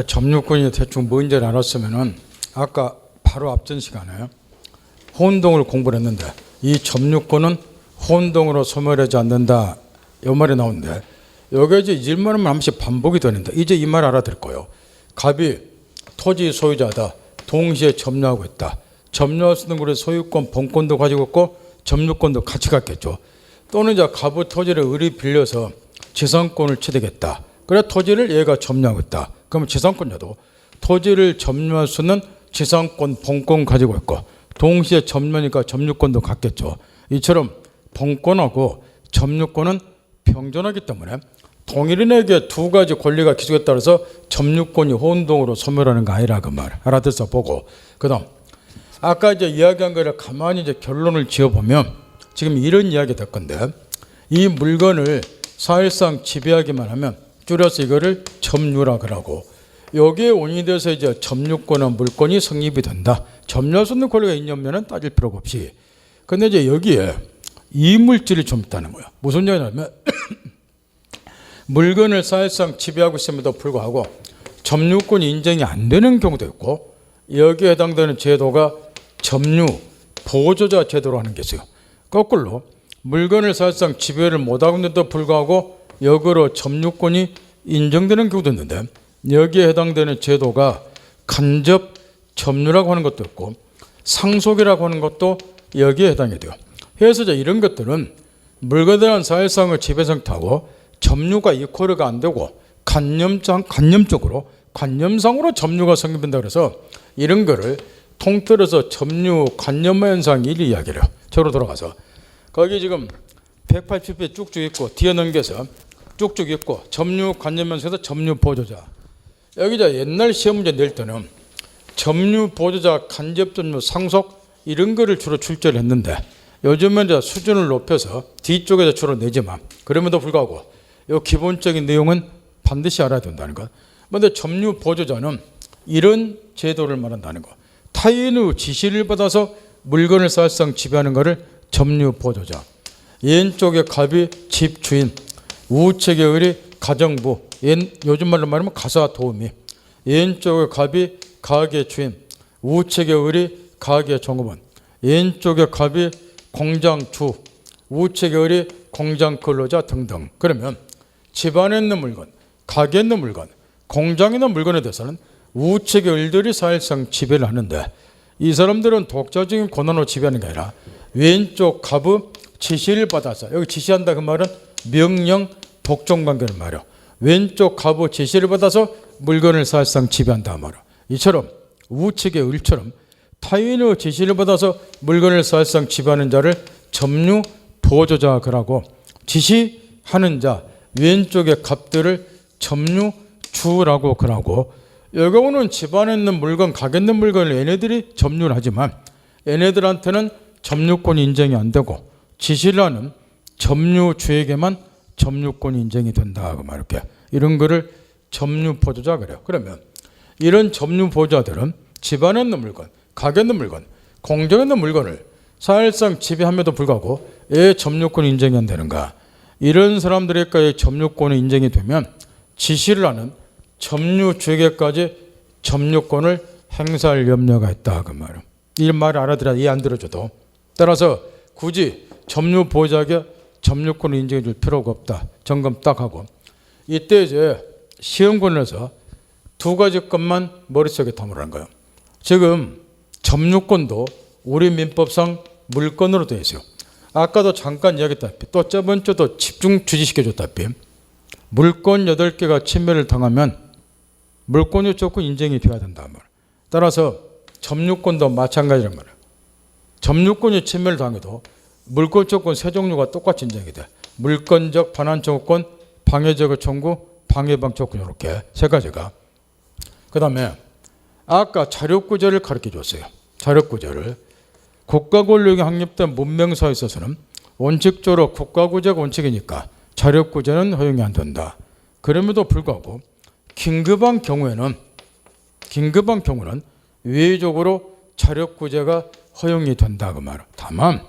점유권이 대충 뭔지를 알았으면은 아까 바로 앞전 시간에 혼동을 공부를 했는데 이 점유권은 혼동으로 소멸하지 않는다 이 말이 나오는데 여기 이제 일말은 한 번씩 반복이 되는데 이제 이 말 알아들 거예요. 갑이 토지 소유자다. 동시에 점유하고 있다. 점유할 수 있는 것의 소유권, 본권도 가지고 있고 점유권도 같이 갖겠죠. 또는 이제 갑의 토지를 을이 빌려서 지상권을 취득했다. 그래 토지를 얘가 점유하고 있다. 그러면 지상권자도 토지를 점유할 수 있는 지상권, 본권 가지고 있고 동시에 점유하니까 점유권도 같겠죠. 이처럼 본권하고 점유권은 평존하기 때문에 동일인에게 두 가지 권리가 기속에 따라서 점유권이 혼동으로 소멸하는 거 아니라 그 말 알아들어서 보고 그다음 아까 이제 이야기한 거를 가만히 이제 결론을 지어보면 지금 이런 이야기 될 건데 이 물건을 사실상 지배하기만 하면 줄여서 이거를 점유라 그러고 여기에 원인이 돼서 이제 점유권은 물권이 성립이 된다. 점유할 수 있는 권리가 있냐면은 따질 필요가 없이. 근데 이제 여기에 이물질이 좀 있다는 거야. 무슨 얘기냐면 물건을 사실상 지배하고 있음에도 불구하고 점유권이 인정이 안 되는 경우도 있고 여기에 해당되는 제도가 점유 보조자 제도로 하는 게 있어요. 거꾸로 물건을 사실상 지배를 못하고 있는데도 불구하고 역으로 점유권이 인정되는 경우도 있는데 여기에 해당되는 제도가 간접 점유라고 하는 것도 있고 상속이라고 하는 것도 여기에 해당이 돼요. 그래서 이런 것들은 물건에 대한 사실상을 지배 상태하고 점유가 이퀄가 안 되고 관념상으로 점유가 성립된다 그래서 이런 거를 통틀어서 점유 관념화 현상 1 이야기를 저로 돌아가서 거기 지금 180회 쭉쭉 있고 뒤에 넘겨서 쭉쭉 있고 점유 관념 현상에서 점유 보조자 여기 이제 옛날 시험 문제 낼 때는 점유 보조자 간접 점유 상속 이런 거를 주로 출제를 했는데 요즘은 이제 수준을 높여서 뒤쪽에서 주로 내지만 그럼에도 불구하고 이 기본적인 내용은 반드시 알아야 된다는 것. 그런데 점유 보조자는 이런 제도를 말한다는 것. 타인의 지시를 받아서 물건을 사실상 지배하는 것을 점유 보조자. 왼쪽에 갑이 집주인, 우측에 을이 가정부, 요즘 말로 말하면 가사 도우미. 왼쪽에 갑이 가게 주인, 우측에 을이 가게 종업원. 왼쪽에 갑이 공장주, 우측에 을이 공장 근로자 등등. 그러면 집안에 있는 물건, 가게에 있는 물건, 공장에 있는 물건에 대해서는 우측의 을들이 사실상 지배를 하는데 이 사람들은 독자적인 권한으로 지배하는 게 아니라 왼쪽 갑의 지시를 받아서 여기 지시한다 그 말은 명령 복종 관계를 말이야. 왼쪽 갑의 지시를 받아서 물건을 사실상 지배한다 말이야. 이처럼 우측의 을처럼 타인의 지시를 받아서 물건을 사실상 지배하는 자를 점유 보조자 그러고 지시하는 자 왼쪽의 갑들을 점유주라고 그러고 여기는 집안에 있는 물건, 가게 있는 물건을 얘네들이 점유를 하지만 얘네들한테는 점유권이 인정이 안 되고 지시를 하는 점유주에게만 점유권이 인정이 된다 그 말 이렇게 이런 거를 점유보조자 그래요. 그러면 이런 점유보조자들은 집안에 있는 물건, 가게 있는 물건, 공장에 있는 물건을 사실상 지배함에도 불구하고 왜 점유권이 인정이 안 되는가? 이런 사람들에게 점유권이 인정이 되면 지시를 하는 점유주에게까지 점유권을 행사할 염려가 있다 그 말은. 이 말을 알아들어야 이해 안 들어줘도 따라서 굳이 점유보호자에게 점유권을 인정해 줄 필요가 없다. 점검 딱 하고 이때 이제 시험권에서 두 가지 것만 머릿속에 담으라는 거예요. 지금 점유권도 우리 민법상 물권으로 되어 있어요. 아까도 잠깐 이야기했다시피 또 저번 주도 집중 주지시켜줬다시피 물권 8개가 침해를 당하면 물권이 조건 인정이 돼야 된다 말. 따라서 점유권도 마찬가지란 말이에요. 점유권이 침해를 당해도 물권 조건 세 종류가 똑같이 인정이 돼. 물권적 반환 청구권, 방해적 청구, 방해방 조건 이렇게 세 가지가. 그 다음에 아까 자력구제를 가르쳐 줬어요. 자력구제를. 국가권력이 확립된 문명사에 있어서는 원칙적으로 국가구제가 원칙이니까 자력구제는 허용이 안 된다. 그럼에도 불구하고 긴급한 경우에는 외의적으로 자력구제가 허용이 된다 그 말. 다만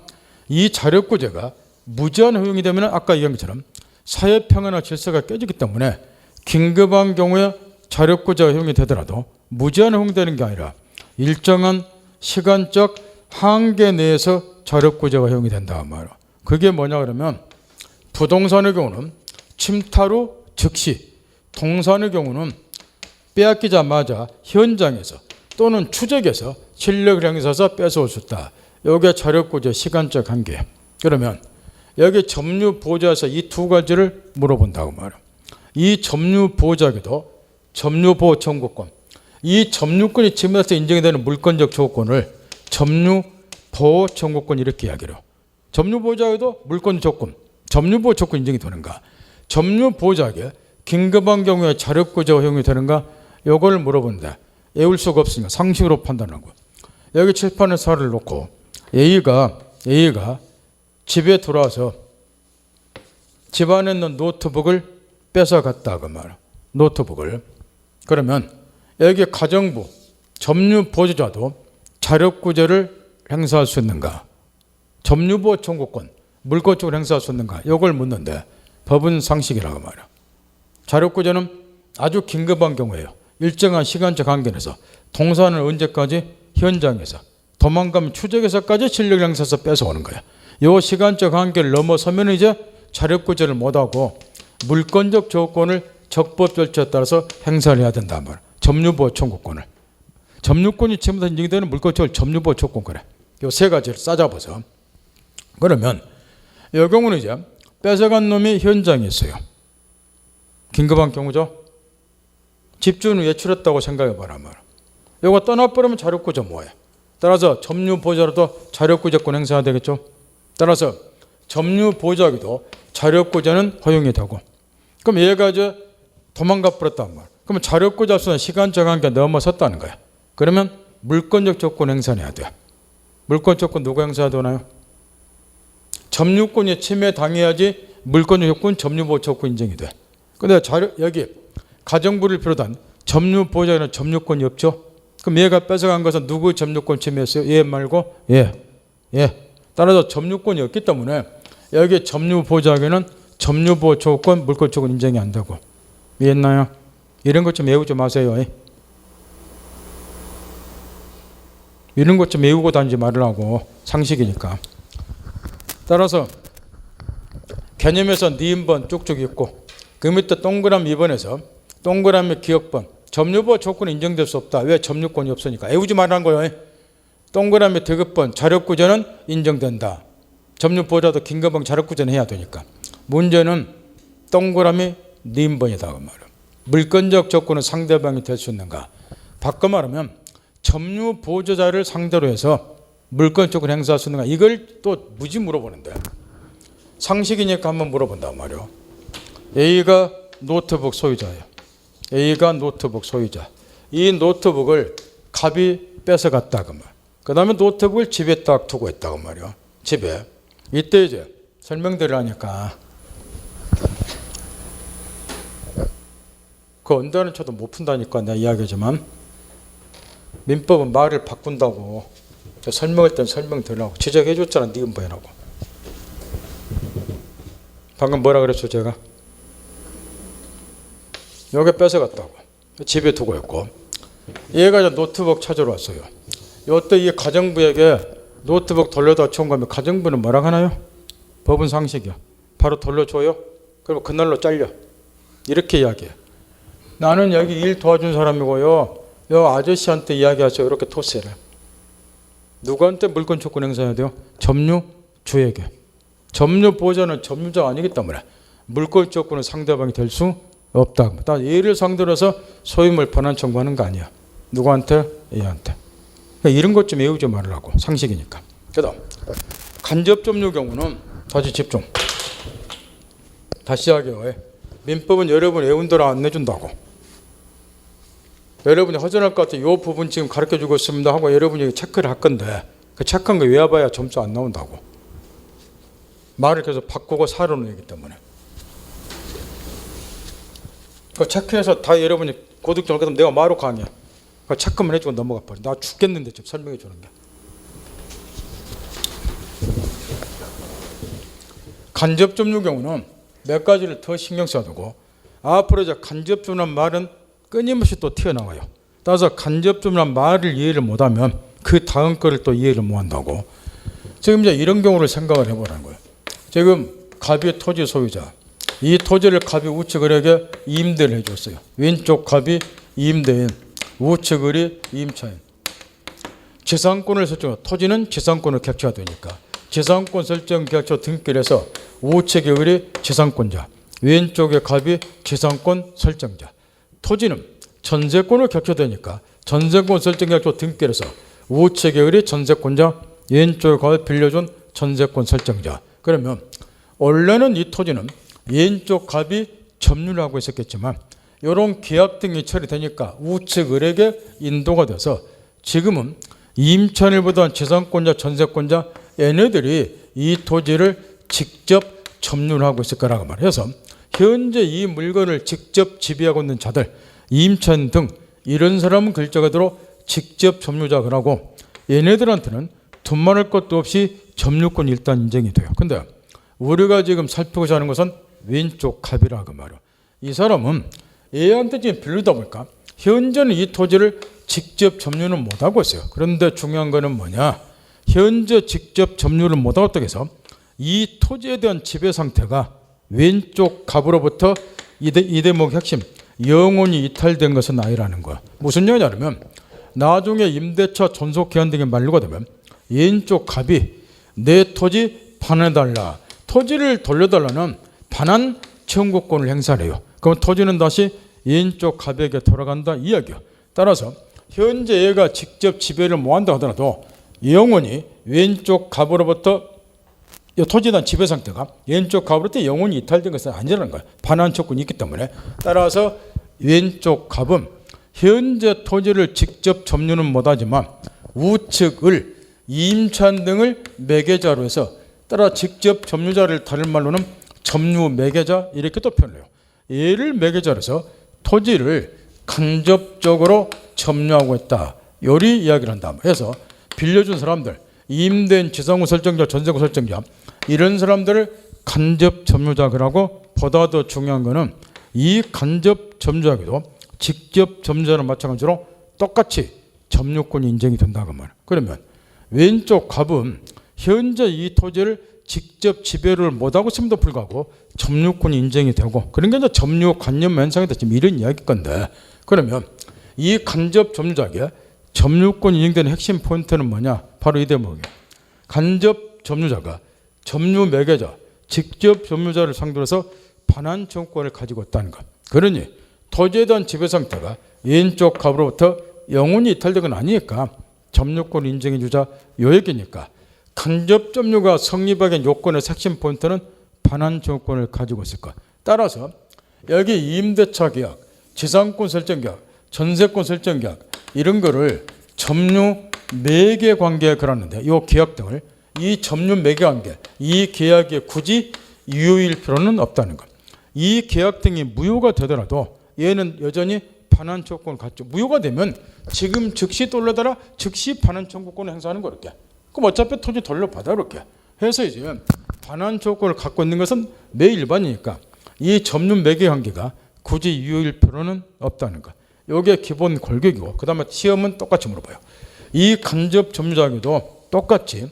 이 자력구제가 무제한 허용이 되면 아까 얘기한 것처럼 사회평화나 질서가 깨지기 때문에 긴급한 경우에 자력구제가 허용이 되더라도 무제한 허용되는 게 아니라 일정한 시간적 한계 내에서 자력구제가 허용이 된다 말이야. 그게 뭐냐 그러면 부동산의 경우는 침탈 후 즉시, 동산의 경우는 빼앗기자마자 현장에서 또는 추적해서 실력을 행사해서 뺏어올 수 있다. 이게 자력구제 시간적 한계. 그러면 여기 점유보호자에서 이 두 가지를 물어본다고 말이야. 이 점유보호자에게도 점유보호 청구권, 이 점유권이 침해돼서 인정이 되는 물권적 조건을 점유보호 청구권 이렇게 이야기해요. 점유보호자에게도 물권 조건, 점유보호 조건 인정이 되는가? 점유보호자에게 긴급한 경우에 자력구제가 허용이 되는가? 이걸 물어본다. 외울 수가 없으니까 상식으로 판단하고. 여기 칠판에 사를 놓고 A가 집에 들어와서 집안에 있는 노트북을 뺏어갔다 그 말. 노트북을. 그러면 여기 가정부, 점유보호자도 자력구제를 행사할 수 있는가? 점유보호 청구권, 물권적으로 행사할 수 있는가? 이걸 묻는데 법은 상식이라고 말이야. 자력구제는 아주 긴급한 경우에요. 일정한 시간적 한계 내에서 동산을 언제까지 현장에서 도망가면 추적에서까지 실력 행사해서 뺏어오는 거야. 이 시간적 한계를 넘어서면 이제 자력구제를 못하고 물권적 조건을 적법 절차에 따라서 행사를 해야 된단 말이야. 점유보호 청구권을. 점유권이 침해돼서 인정이 되는 물권적으로 점유보호 청구권 그래. 이 세 가지를 싸잡아서. 그러면 이 경우는 이제 뺏어간 놈이 현장에 있어요. 긴급한 경우죠. 집주인을 외출했다고 생각해봐라 말이야. 이거 떠나버리면 자력구제 뭐예요? 따라서 점유보호자로도 자력구제권 행사해야 되겠죠. 따라서 점유보호자에게도 자력구제는 허용이 되고, 그럼 얘가 이제 도망가 버렸단 말이야. 그러면 자력구제 할 수 있는 시간적 한계 넘어섰다는 거야. 그러면 물권적 조건 행사해야 돼. 물권 조건 누가 행사해야 되나요? 점유권이 침해당해야지 물권적 조건, 점유보호 조건 인정이 돼. 근데 여기 가정부를 비롯한 점유보호자에는 점유권이 없죠. 그럼 얘가 뺏어간 것은 누구 점유권 침해했어요? 얘 말고 얘. 따라서 점유권이 없기 때문에 여기 점유보호자에게는 점유보호 조건, 물권 조건 인정이 안 되고. 이해했나요? 이런 것 좀 외우지 마세요. 이런 것 좀 외우고 다니지 말으라고. 상식이니까. 따라서 개념에서 니은번 쭉쭉 있고 그 밑에 동그라미 2번에서 동그라미 기억번 점유보호 조건이 인정될 수 없다. 왜? 점유권이 없으니까. 외우지 말라는 거예요. 동그라미 디귿번 자력구제는 인정된다. 점유보호자도 긴급한 자력구제는 해야 되니까. 문제는 동그라미 니은번이다 그 말이야. 물권적 조건은 상대방이 될 수 있는가? 바꿔 말하면 점유보호자를 상대로 해서 물권 조건 행사할 수 있는가? 이걸 또 무지 물어보는데 상식이니까 한번 물어본단 말이야. A가 노트북 소유자예요. A가 노트북 소유자. 이 노트북을 갑이 뺏어갔다 그 말. 그 다음에 노트북을 집에 딱 두고 있다고 말이야. 집에. 이때 이제 설명드리려니까 그 언제는 쳐도 못 푼다니까 내가 이야기하지만 민법은 말을 바꾼다고 설명할 땐 설명드리려고 지적해 줬잖아. 니은번이라고. 방금 뭐라 그랬죠 제가? 여기 뺏어갔다고. 집에 두고 있고 얘가 이제 노트북 찾으러 왔어요. 이때 이 가정부에게 노트북 돌려다 청구하면 가정부는 뭐라 하나요? 법은 상식이야. 바로 돌려줘요. 그럼 그날로 잘려. 이렇게 이야기해. 나는 여기 일 도와준 사람이고요. 요 아저씨한테 이야기하세요. 이렇게 토스해라. 누구한테 물권 조건 행사해야 돼요? 점유주에게. 점유보호자는 점유자가 아니기 때문에 물권 조건은 상대방이 될 수 없다. 얘를 상대로 해서 소유물 반환 청구하는 거 아니야. 누구한테? 얘한테. 그러니까 이런 것 좀 외우지 말으라고. 상식이니까. 그다음 간접 점유 경우는 다시 집중. 다시 하게요. 민법은 여러분 외운 대로 안 내준다고. 여러분이 허전할 것 같아. 이 부분 지금 가르쳐주고 있습니다 하고 여러분이 체크를 할 건데 그 체크한 거 외워봐야 점수 안 나온다고. 말을 계속 바꾸고 사려내기 때문에. 그 체크해서 다 여러분이 고득점을 그다음 내가 말로 강해. 그 체크만 해주고 넘어가 버려. 나 죽겠는데 좀 설명해 주는 게. 간접 점유 경우는 몇 가지를 더 신경 써야 되고 앞으로 이제 간접 점유라는 말은 끊임없이 또 튀어나와요. 따라서 간접점유란 말을 이해를 못하면 그 다음 거를 또 이해를 못한다고. 지금 이제 이런 경우를 생각을 해보라는 거예요. 지금 갑이 토지 소유자, 이 토지를 갑이 우측을에게 임대를 해줬어요. 왼쪽 갑이 임대인, 우측을이 임차인. 재산권을 설정하고, 토지는 재산권을 객체화 되니까 재산권 설정 계약서 등기를 해서 우측의 을이 재산권자, 왼쪽의 갑이 재산권 설정자. 토지는 전세권을 격려되니까 전세권 설정 계약서 등기를 해서 우측의 을이 전세권자, 왼쪽의 갑이 빌려준 전세권 설정자. 그러면 원래는 이 토지는 왼쪽 갑이 점유를 하고 있었겠지만 이런 계약 등이 처리되니까 우측 을에게 인도가 돼서 지금은 임차인을 보던 재산권자, 전세권자 얘네들이 이 토지를 직접 점유를 하고 있을 거라고 말해서 현재 이 물건을 직접 지배하고 있는 자들, 임차인 등 이런 사람은 글자가대로 직접 점유자가 하고 얘네들한테는 두말할 것도 없이 점유권이 일단 인정이 돼요. 근데 우리가 지금 살피고자 하는 것은 왼쪽 갑이라고 말이야. 이 사람은 얘한테 지금 빌리다 보니까 현재는 이 토지를 직접 점유는 못하고 있어요. 그런데 중요한 거는 뭐냐? 현재 직접 점유를 못하고 해서 이 토지에 대한 지배 상태가 왼쪽 갑으로부터 이 대목의 핵심, 영원히 이탈된 것은 아니라는 거야. 무슨 얘기냐면 나중에 임대차 존속기한 등이 만료가 되면 왼쪽 갑이 내 토지 반환해달라, 토지를 돌려달라는 반환 청구권을 행사해요. 그럼 토지는 다시 왼쪽 갑에게 돌아간다 이야기야. 따라서 현재 얘가 직접 지배를 못한다 하더라도 영원히 왼쪽 갑으로부터 토지에 대한 지배 상태가 왼쪽 갑으로부터 영원히 이탈된 것은 아니라는 거야. 반환 청구권이 있기 때문에. 따라서 왼쪽 갑은 현재 토지를 직접 점유는 못하지만 우측을 임차인 등을 매개자로 해서 따라 직접 점유자를 다른 말로는 점유 매개자 이렇게 또 표현해요. 얘를 매개자로 해서 토지를 간접적으로 점유하고 있다. 요리 이야기를 한다. 해서 빌려준 사람들, 임대인, 지상권 설정자, 전세권 설정자 이런 사람들을 간접 점유자라고 하고 보다 더 중요한 거는 이 간접 점유자에게도 직접 점유자랑 마찬가지로 똑같이 점유권이 인정이 된다고 말이에요. 그러면 왼쪽 갑은 현재 이 토지를 직접 지배를 못하고 있음에도 불구하고 점유권이 인정이 되고 그런 게 이제 점유 관념 현상이다. 지금 이런 이야기일 건데 그러면 이 간접 점유자에게 점유권이 인정되는 핵심 포인트는 뭐냐? 바로 이 대목이에요. 간접 점유자가 점유 매개자, 직접 점유자를 상대로 해서 반환 청구권을 가지고 있다는 것. 그러니 토지에 대한 지배 상태가 왼쪽 갑으로부터 영원히 이탈된 건 아니니까 점유권 인정해 주자 요 얘기니까 간접 점유가 성립하기 요건의 핵심 포인트는 반환 청구권을 가지고 있을 것. 따라서 여기 임대차 계약, 지상권 설정 계약, 전세권 설정 계약 이런 거를 점유 매개 관계에 걸었는데 이 계약 등을 이 점유 매개 관계, 이 계약에 굳이 유효일 필요는 없다는 것. 이 계약 등이 무효가 되더라도 얘는 여전히 반환 청구권을 갖죠. 무효가 되면 지금 즉시 돌려달라 즉시 반환 청구권을 행사하는 거 이렇게. 그럼 어차피 토지 돌려받아 이렇게 해서 이제 반환 청구권을 갖고 있는 것은 매 일반이니까 이 점유 매개 관계가 굳이 유효일 필요는 없다는 것. 이게 기본 골격이고 그 다음에 시험은 똑같이 물어봐요. 이 간접 점유자에게도 똑같이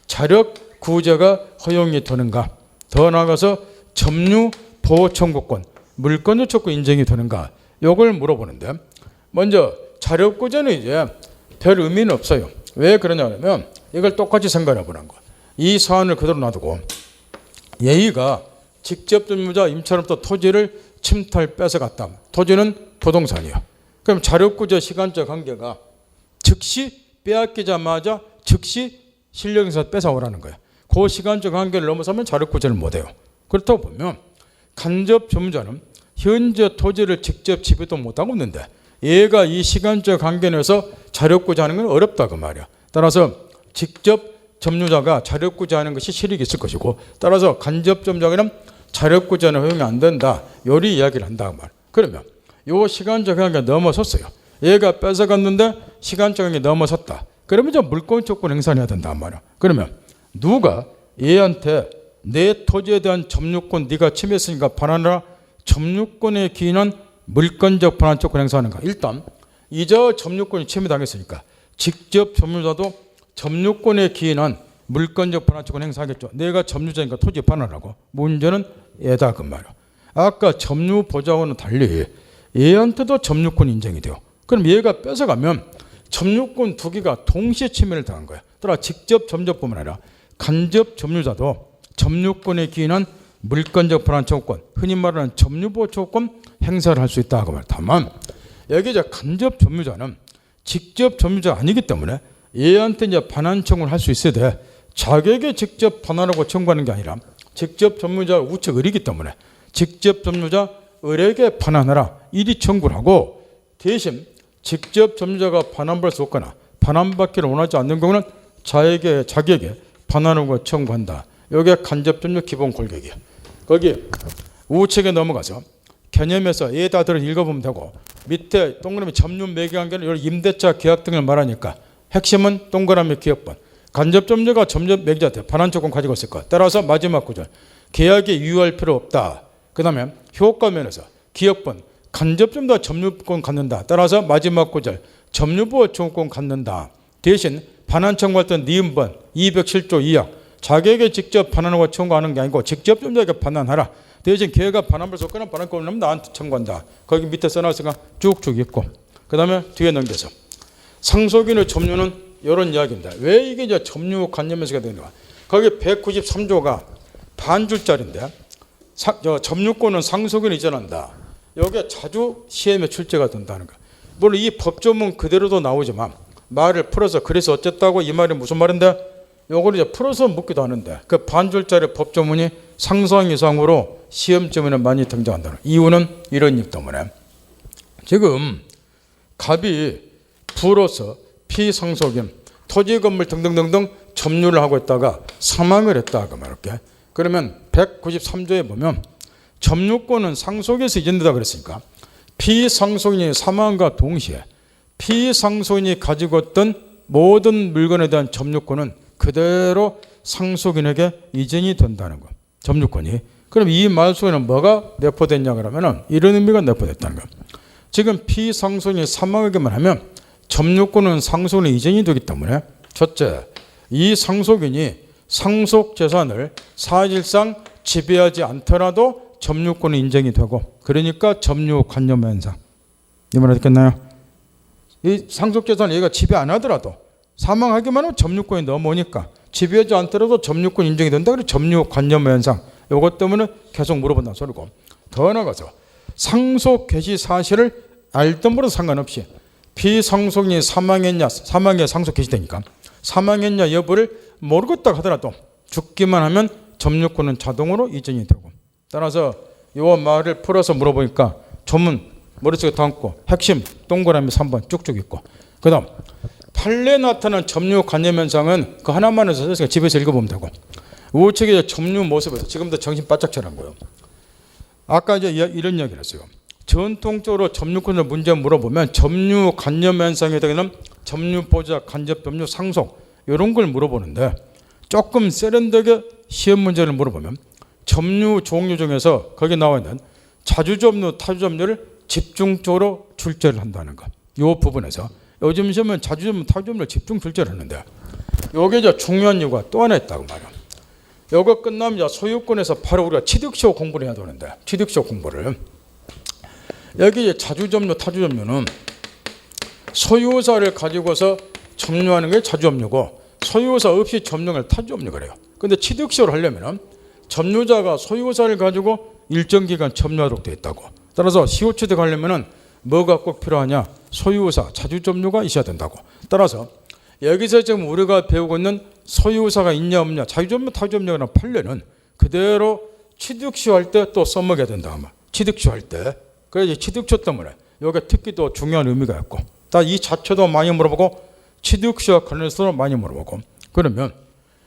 자력 구제가 허용이 되는가, 더 나아가서 점유 보호 청구권, 물권 요청권 인정이 되는가 이걸 물어보는데 먼저 자력 구제는 이제 별 의미는 없어요. 왜 그러냐면 이걸 똑같이 생각해 보는 거야. 이 사안을 그대로 놔두고 A가 직접 점유자 임차로부터 토지를 침탈 뺏어갔다. 토지는 부동산이야. 그럼 자력구제 시간적 관계가 즉시 빼앗기자마자 즉시 실력에서 뺏어오라는 거야. 그 시간적 관계를 넘어서면 자력구제를 못해요. 그렇다고 보면 간접 점유자는 현재 토지를 직접 지배도 못하고 있는데 얘가 이 시간적 관계 내에서 자력구제하는 건 어렵다 그 말이야. 따라서 직접 점유자가 자력구제하는 것이 실익이 있을 것이고 따라서 간접 점유자에게는 자력구제는 허용이 안 된다. 요리 이야기를 한다 그 말. 그러면 요 시간적 관계 넘어섰어요. 얘가 뺏어갔는데 시간적 관계 넘어섰다. 그러면 이제 물권 조건 행사해야 된단 말이야. 그러면 누가 얘한테 내 토지에 대한 점유권 네가 침해했으니까 반환하라 점유권에 기인한 물권적 반환청구권 행사하는가? 일단 이자 점유권이 침해당했으니까 직접 점유자도 점유권에 기인한 물권적 반환청구권 행사하겠죠. 내가 점유자니까 토지 반환하고. 문제는 얘다 그 말이야. 아까 점유보장과는 달리 얘한테도 점유권 인정이 돼요. 그럼 얘가 뺏어가면 점유권 두 개가 동시에 침해를 당한 거야. 따라 직접 점유자뿐만 아니라 간접 점유자도 점유권에 기인한 물권적 반환청구권, 흔히 말하는 점유보호청구권 행사를 할 수 있다 그 말. 다만 여기 이제 간접 점유자는 직접 점유자가 아니기 때문에 얘한테 이제 반환 청구를 할 수 있어야 돼. 자객에 직접 반환하고 청구하는 게 아니라 직접 점유자 우측 을이기 때문에 직접 점유자 을에게 반환하라 이리 청구를 하고, 대신 직접 점유자가 반환받을 수 없거나 반환받기를 원하지 않는 경우는 자기에게 반환하고 청구한다. 이게 간접 점유 기본 골격이에요. 거기 우측에 넘어가서 개념에서 얘다 들어 읽어보면 되고, 밑에 동그라미 점유 매개관계는 임대차 계약 등을 말하니까 핵심은 동그라미 기업번. 간접 점유자가 점유 매개자한테 반환 조건 가지고 있을 것. 따라서 마지막 구절 계약에 유효할 필요 없다. 그 다음에 효과 면에서 기업번 간접 점유자 점유권 갖는다. 따라서 마지막 구절 점유보호 청구권 갖는다. 대신 반환 청구할 때 니은번 207조 2약 자객에게 직접 반환하고 청구하는 게 아니고 직접 점유자에게 반환하라. 대신 걔가 반환을 줬거나 반환권을 넣으면 나한테 청구한다. 거기 밑에 써놨으니까 쭉쭉 있고, 그 다음에 뒤에 넘겨서 상속인의 점유는 이런 이야기입니다. 왜 이게 이제 점유 관념에서가 되는가? 거기 193조가 반줄짜리인데 점유권은 상속인이 이전한다. 여기에 자주 시험에 출제가 된다는 거야. 물론 이 법조문 그대로도 나오지만 말을 풀어서 그래서 어쨌다고 이 말이 무슨 말인데 요걸 이제 풀어서 묻기도 하는데 그 반줄짜리 법조문이 상상 이상으로 시험점에는 많이 등장한다는 이유는 이런 이유 때문에 지금 갑이 부로서 피상속인 토지 건물 등등등등 점유를 하고 있다가 사망을 했다 그 말할게. 그러면 193조에 보면 점유권은 상속에서 이전되다 그랬으니까 피상속인이 사망과 동시에 피상속인이 가지고 있던 모든 물건에 대한 점유권은 그대로 상속인에게 이전이 된다는 거. 점유권이. 그럼 이 말 속에는 뭐가 내포됐냐 그러면은 이런 의미가 내포됐다는 거. 지금 피상속인이 사망하기만 하면 점유권은 상속인이 이전이 되기 때문에 첫째, 이 상속인이 상속 재산을 사실상 지배하지 않더라도 점유권이 인정이 되고, 그러니까 점유 관념 현상. 이 말 알겠나요? 이 상속 재산을 얘가 지배 안 하더라도 사망하기만 하면 점유권이 넘어오니까 지배하지 않더라도 점유권 인정이 된다. 그래서 점유 관념 현상. 이것 때문에 계속 물어본다는 소리고, 더 나아가서 상속 개시 사실을 알던 모르든 상관없이 피상속인이 사망했냐, 사망에 상속 개시되니까 사망했냐 여부를 모르겠다 하더라도 죽기만 하면 점유권은 자동으로 이전이 되고, 따라서 이 말을 풀어서 물어보니까 조문 머릿속에 담고 핵심 동그라미 3번 쭉쭉 있고, 그 다음 판례에 나타난 점유 관념 현상은 그 하나만 해서 집에서 읽어보면 되고, 우측에 점유 모습에서 지금도 정신 바짝 차린 거예요. 아까 이제 이런 이야기를 했어요. 전통적으로 점유권을 문제 물어보면 점유 관념 현상에 대한 점유 보자, 간접 점유, 상속 이런 걸 물어보는데, 조금 세련되게 시험 문제를 물어보면 점유 종류 중에서 거기 나와 있는 자주점유, 타주점유를 집중적으로 출제를 한다는 거. 이 부분에서 요즘 시험은 자주점유, 타주점유를 집중 출제를 하는데 이게 이제 중요한 이유가 또 하나 있다고 말이야. 이거 끝나면 이제 소유권에서 바로 우리가 취득시효 공부를 해야 되는데, 취득시효 공부를 여기 이제 자주점유, 타주점유는 소유사를 가지고서 점유하는 게 자주점유고 소유사 없이 점유를 타주점유 그래요. 근데 취득시효를 하려면 점유자가 소유사를 가지고 일정 기간 점유하도록 되어 있다고. 따라서 시효 취득하려면 뭐가 꼭 필요하냐? 소유사, 자주점유가 있어야 된다고. 따라서 여기서 지금 우리가 배우고 있는 소유사가 있냐 없냐, 자주점유, 타주점유나 판례는 그대로 취득시효 할 때 또 써먹어야 된다 아마. 취득시효 할 때. 그래서 취득시효 때문에 여기 특히 또 중요한 의미가 있고, 이 자체도 많이 물어보고 취득시효와 관련해서 많이 물어보고, 그러면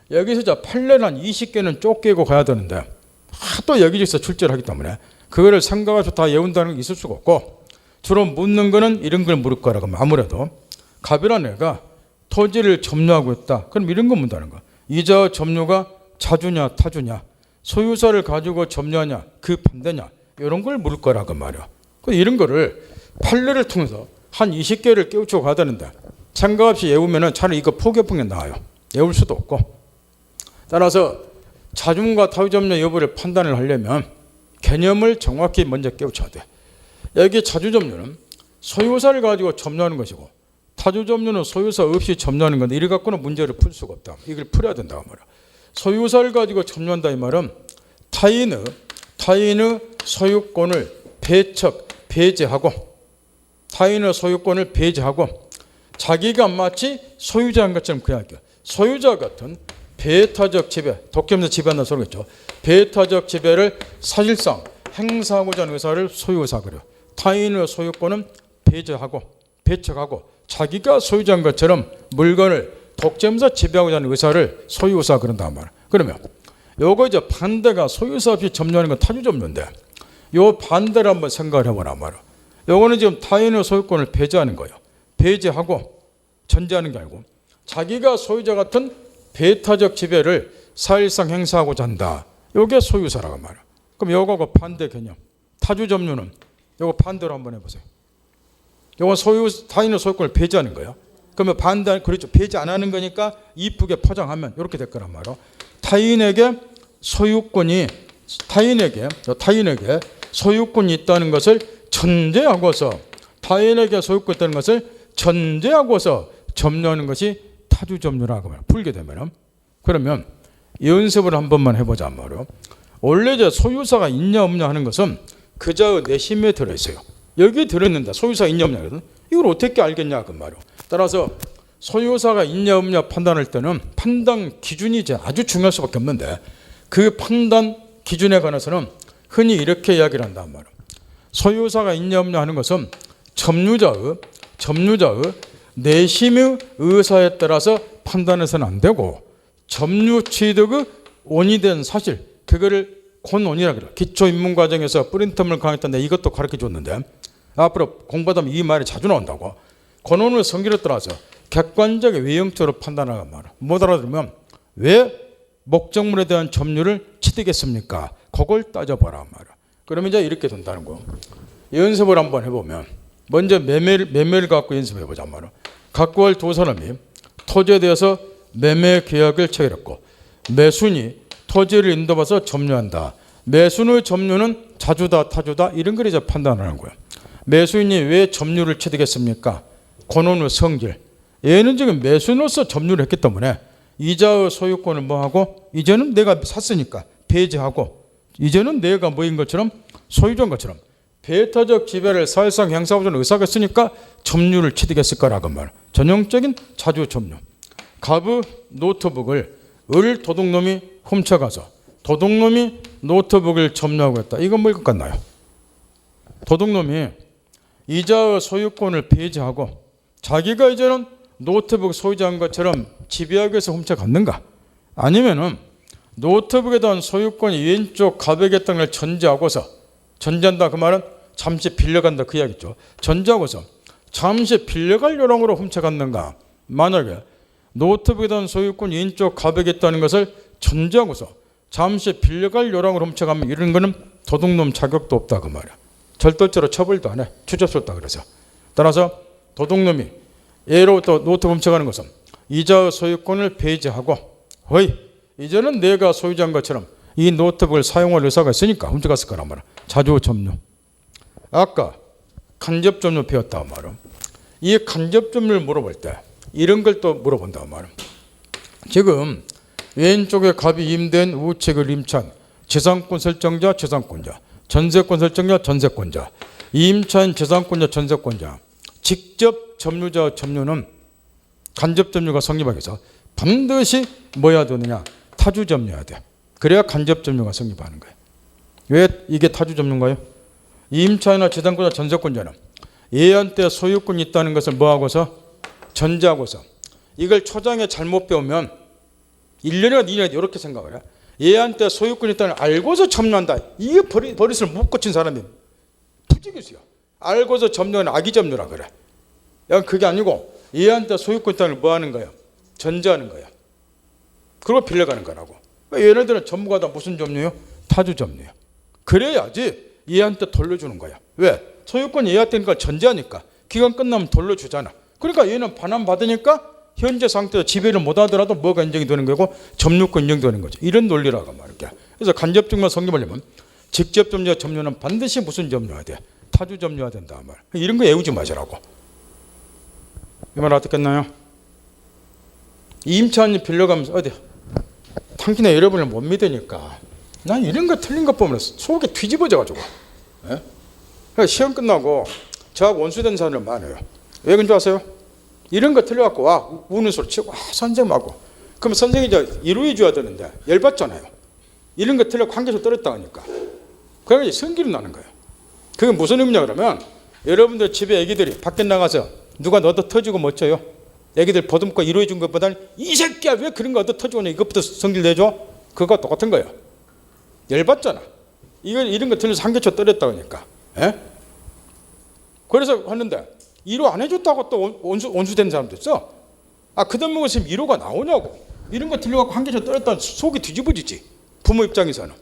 여기서 이제 판례는 한 20개는 쫓기고 가야 되는데 하도 여기저기서 출제를 하기 때문에 그거를 생각해서 다 외운다는 게 있을 수가 없고, 주로 묻는 거는 이런 걸 물을 거라고 하면 아무래도 갑이란 애가 토지를 점유하고 있다. 그럼 이런 거 묻는다는 거. 이자 점유가 자주냐 타주냐, 소유사를 가지고 점유하냐 그 반대냐, 이런 걸 물을 거라고 말이야. 이런 거를 판례를 통해서 한 20개를 깨우쳐 가야 되는데 생각 없이 외우면은 차라리 이거 포기해보는 게 나아요. 외울 수도 없고. 따라서 자중과 타주점유 여부를 판단을 하려면 개념을 정확히 먼저 깨우쳐야 돼. 여기 자주점유는 소유사를 가지고 점유하는 것이고 타주점유는 소유사 없이 점유하는 건데 이를 갖고는 문제를 풀 수가 없다. 이걸 풀어야 된다고 말이야. 소유사를 가지고 점유한다 이 말은 타인의 소유권을 배제하고 타인의 소유권을 배제하고 자기가 마치 소유자인 것처럼 그야기야. 소유자 같은 배타적 지배, 독점자 지배한다는 소리겠죠. 배타적 지배를 사실상 행사하고자 하는 의사를 소유의사 그래요. 타인의 소유권은 배척하고 자기가 소유자인 것처럼 물건을 독점자 지배하고자 하는 의사를 소유의사 그런단 말이야. 그러면 요거 이제 반대가 소유사 없이 점유하는 건 타주점유인데 요 반대를 한번 생각을 해보란 말이야. 요거는 지금 타인의 소유권을 배제하는 거예요. 배제하고 전제하는 게 아니고 자기가 소유자 같은 배타적 지배를 사실상 행사하고자 한다. 요게 소유사라고 말이야. 그럼 요거하고 반대 개념. 타주점유는 요거 반대로 한번 해보세요. 요건 타인의 소유권을 배제하는 거예요. 그러면 반대, 그렇죠. 배제 안 하는 거니까 이쁘게 포장하면 이렇게 될 거란 말이야. 타인에게 소유권이 있다는 것을 전제하고서 점유하는 것이 타주점유라고 말이야. 풀게 되면 그러면 연습을 한 번만 해보자 말이야. 원래 이제 소유사가 있냐 없냐 하는 것은 그자의 내심에 들어있어요. 여기 들어있는데 소유사가 있냐 없냐 하거든. 이걸 어떻게 알겠냐 그 말이야. 따라서 소유사가 있냐 없냐 판단할 때는 판단 기준이 이제 아주 중요할 수밖에 없는데 그 판단 기준에 관해서는 흔히 이렇게 이야기를 한단 말이야. 소유사가 있냐 없냐 하는 것은 점유자의 내심의 의사에 따라서 판단해서는 안 되고 점유 취득의 원이 된 사실 그거를 권원이라고 그래요. 기초입문과정에서 프린터물 강의했던데 이것도 가르쳐 줬는데 앞으로 공부하면 이 말이 자주 나온다고. 권원의 성질에 따라서 객관적 외형적으로 판단하는 말이야. 못 알아들으면 왜 목적물에 대한 점유를 취득했습니까? 그걸 따져봐라 말이야. 그러면 이제 이렇게 된다는 거. 연습을 한번 해보면 먼저 매매를 갖고 연습해보자 말이야. 갖고 갈 두 사람이 토지에 대해서 매매 계약을 체결했고 매수인이 토지를 인도받아서 점유한다. 매수인의 점유는 자주다 타주다 이런 걸 이제 판단하는 거야. 매수인이 왜 점유를 취득했습니까? 권원의 성질. 얘는 지금 매수인으로서 점유를 했기 때문에 이자의 소유권을 뭐하고 이제는 내가 샀으니까 배제하고 이제는 내가 뭐인 것처럼 소유자인 것처럼 배타적 지배를 사실상 행사하고자 의사가 있으니까 점유를 취득했을 거라고 말. 전형적인 자주점유. 갑의 노트북을 도둑놈이 훔쳐가서 도둑놈이 노트북을 점유하고 했다. 이건 뭘 것 같나요? 도둑놈이 이자의 소유권을 배제하고 자기가 이제는 노트북 소유자인 것처럼 지배하기 위해서 훔쳐갔는가? 아니면은 노트북에 대한 소유권이 왼쪽 갑에게 있다는 걸 전제한다 그 말은 잠시 빌려간다 그 이야기죠. 전제하고서 잠시 빌려갈 요령으로 훔쳐갔는가? 만약에 노트북에 대한 소유권이 왼쪽 갑에게 있다는 것을 전제하고서 잠시 빌려갈 요령으로 훔쳐가면 이런 거는 도둑놈 자격도 없다 그 말이야. 절도죄로 처벌도 안 해. 추적수다 그래서. 따라서 도둑놈이 예로부터 노트북 훔쳐가는 것은 이자의 소유권을 배제하고 이제는 내가 소유자인 것처럼 이 노트북을 사용할 의사가 있으니까 훔쳐갔을 거란 말이야. 자주점유. 아까 간접점유 배웠다 말이야. 이 간접점유를 물어볼 때 이런 걸 또 물어본다 말이야. 지금 왼쪽에 갑이 임대인 우측을 임차한 재산권 설정자 재산권자 전세권 설정자 전세권자 임차인 재산권자 전세권자 직접 점유자 점유는 간접점유가 성립하기 위해서 반드시 뭐야 되느냐 타주점유해야 돼. 그래야 간접점유가 성립하는 거예요. 왜 이게 타주점유인가요? 임차인이나 재산권자 전세권자는 얘한테 소유권이 있다는 것을 뭐하고서 전제하고서 이걸 초장에 잘못 배우면 1년이나 2년이나 이렇게 생각을 해. 얘한테 소유권이 있다는 걸 알고서 점유한다. 이게 버릇을 못 고친 사람이 부지기수야. 알고서 점유하는 악의점유라 그래. 그게 아니고 얘한테 소유권 있다는 걸 뭐 하는 거야? 전제하는 거야. 그리고 빌려가는 거라고. 얘네들은 전부가 다 무슨 점유요? 타주점유요. 그래야지 얘한테 돌려주는 거야. 왜? 소유권 예약되는 걸 전제하니까 기간 끝나면 돌려주잖아. 그러니까 얘는 반환받으니까 현재 상태에서 지배를 못하더라도 뭐가 인정이 되는 거고 점유권 인정되는 거죠. 이런 논리라고 말이야. 그래서 간접점유가 성립하려면 직접 점유와 점유는 반드시 무슨 점유해야 돼? 타주 점유해야 된다 말. 이런 거 외우지 마시라고. 이 말 어떻겠나요? 임차인이 빌려가면서 어디 당신네 여러분을 못 믿으니까 난 이런 거 틀린 것 보면 속이 뒤집어져가지고 시험 끝나고 저하고 원수된 사람들 많아요. 왜 그런 줄 아세요? 이런 거 틀려갖고 와 우는 소리 치고 선생님하고 그럼 선생님이 이제 이루해 줘야 되는데 열받잖아요. 이런 거 틀려 관계에서 떨었다 하니까 그러니까 성기를 나는 거예요. 그게 무슨 의미냐 그러면 여러분들 집에 애기들이 밖에 나가서 누가 얻어 터지고 멋져요. 애기들 보듬고 이루해 준 것보다는 이 새끼야 왜 그런 거 얻어 터지고 이것부터 성질 내줘? 그거 똑같은 거예요. 열받잖아. 이런 거 틀려서 한 개쳐 떨었다 하니까. 그래서 하는데 이루 안 해줬다고 또 온수된 사람도 있어. 그돈 먹었으면 이루가 나오냐고. 이런 거 틀려갖고 한 개쳐 떨었다 속이 뒤집어지지. 부모 입장에서는.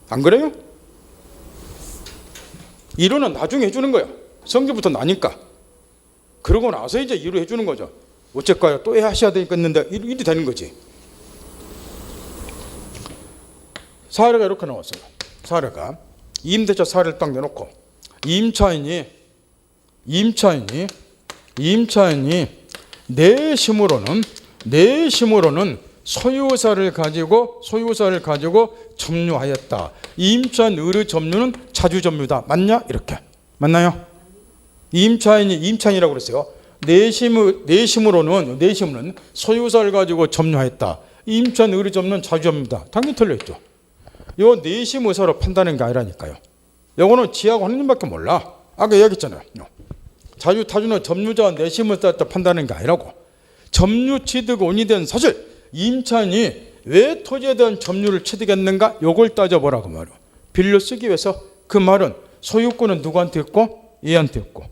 안 그래요? 이루는 나중에 해주는 거야. 성질부터 나니까. 그러고 나서 이제 이루 해주는 거죠. 어쩔까요? 또 하셔야 되겠는데 이리 되는 거지. 사례가 이렇게 나왔어요. 사례가 임대차 사례를 딱 내놓고 임차인이 내심으로는 소유사를 가지고 점유하였다. 임차인 의뢰 점유는 자주 점유다. 맞냐? 이렇게 맞나요? 임차인이라고 그랬어요. 내심으로는 소유사를 가지고 점유하였다. 임차인 의뢰 점유는 자주 점유다. 당연히 틀렸죠. 요 내심 의사로 판단하는 게 아니라니까요. 요거는 지하고 하느님밖에 몰라. 아까 얘기했잖아요. 타주는 점유자와 내심을 따라 판단하는 게 아니라고. 점유 취득 원인이 된 사실 임차인이 왜 토지에 대한 점유를 취득했는가 요걸 따져보라고 말이에요. 빌려 쓰기 위해서 그 말은 소유권은 누구한테 있고 얘한테 있고